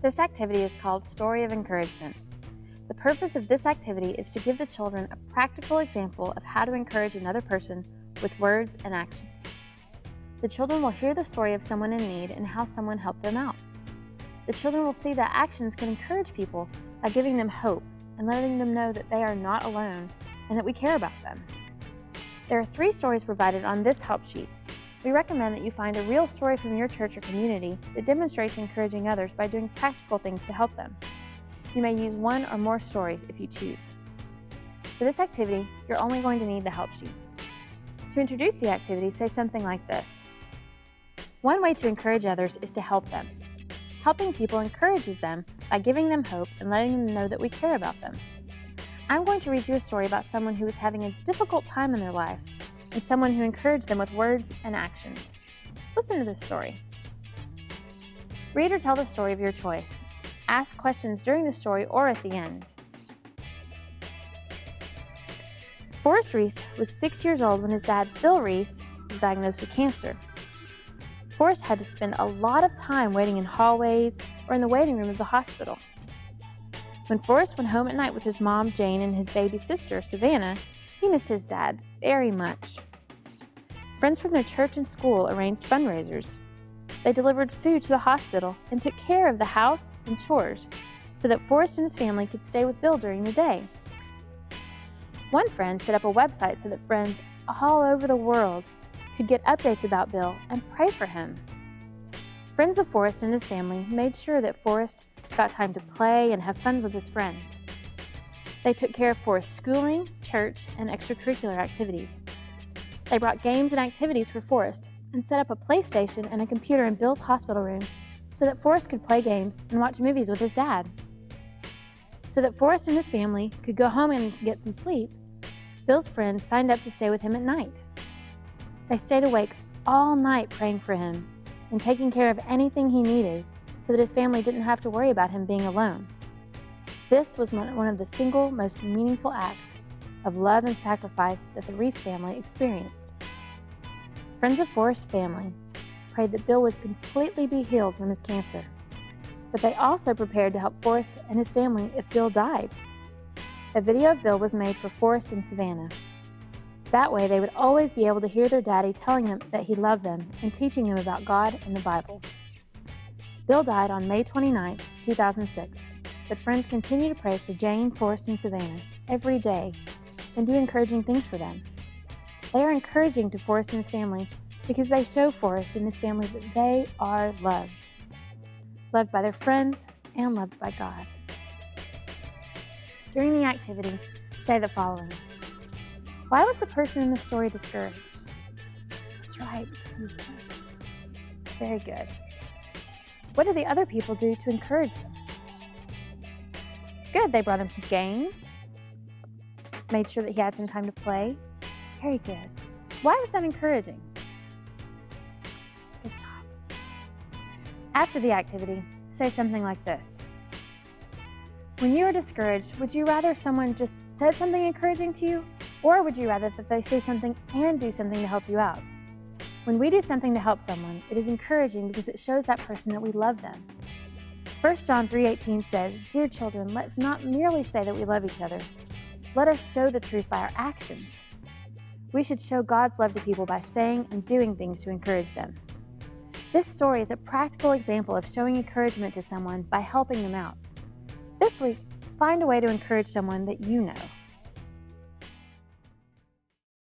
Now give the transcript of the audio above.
This activity is called Story of Encouragement. The purpose of this activity is to give the children a practical example of how to encourage another person with words and actions. The children will hear the story of someone in need and how someone helped them out. The children will see that actions can encourage people by giving them hope and letting them know that they are not alone and that we care about them. There are 3 stories provided on this help sheet. We recommend that you find a real story from your church or community that demonstrates encouraging others by doing practical things to help them. You may use 1 or more stories if you choose. For this activity, you're only going to need the help sheet. To introduce the activity, say something like this. One way to encourage others is to help them. Helping people encourages them by giving them hope and letting them know that we care about them. I'm going to read you a story about someone who was having a difficult time in their life and someone who encouraged them with words and actions. Listen to this story. Read or tell the story of your choice. Ask questions during the story or at the end. Forrest Reese was 6 years old when his dad, Bill Reese, was diagnosed with cancer. Forrest had to spend a lot of time waiting in hallways or in the waiting room of the hospital. When Forrest went home at night with his mom, Jane, and his baby sister, Savannah, he missed his dad very much. Friends from their church and school arranged fundraisers. They delivered food to the hospital and took care of the house and chores so that Forrest and his family could stay with Bill during the day. One friend set up a website so that friends all over the world could get updates about Bill and pray for him. Friends of Forrest and his family made sure that Forrest got time to play and have fun with his friends. They took care of Forrest's schooling, church, and extracurricular activities. They brought games and activities for Forrest and set up a PlayStation and a computer in Bill's hospital room so that Forrest could play games and watch movies with his dad. So that Forrest and his family could go home and get some sleep, Bill's friends signed up to stay with him at night. They stayed awake all night praying for him and taking care of anything he needed so that his family didn't have to worry about him being alone. This was one of the single most meaningful acts of love and sacrifice that the Reese family experienced. Friends of Forrest's family prayed that Bill would completely be healed from his cancer, but they also prepared to help Forrest and his family if Bill died. A video of Bill was made for Forrest and Savannah. That way they would always be able to hear their daddy telling them that he loved them and teaching them about God and the Bible. Bill died on May 29, 2006, but friends continue to pray for Jane, Forrest, and Savannah every day and do encouraging things for them. They are encouraging to Forrest and his family because they show Forrest and his family that they are loved. Loved by their friends and loved by God. During the activity, say the following. Why was the person in the story discouraged? That's right, because he was sick. Very good. What did the other people do to encourage them? Good, they brought him some games, made sure that he had some time to play. Very good. Why was that encouraging? Good job. After the activity, say something like this. When you are discouraged, would you rather someone just said something encouraging to you, or would you rather that they say something and do something to help you out? When we do something to help someone, it is encouraging because it shows that person that we love them. 1 John 3:18 says, Dear children, let's not merely say that we love each other. Let us show the truth by our actions. We should show God's love to people by saying and doing things to encourage them. This story is a practical example of showing encouragement to someone by helping them out. This week, find a way to encourage someone that you know.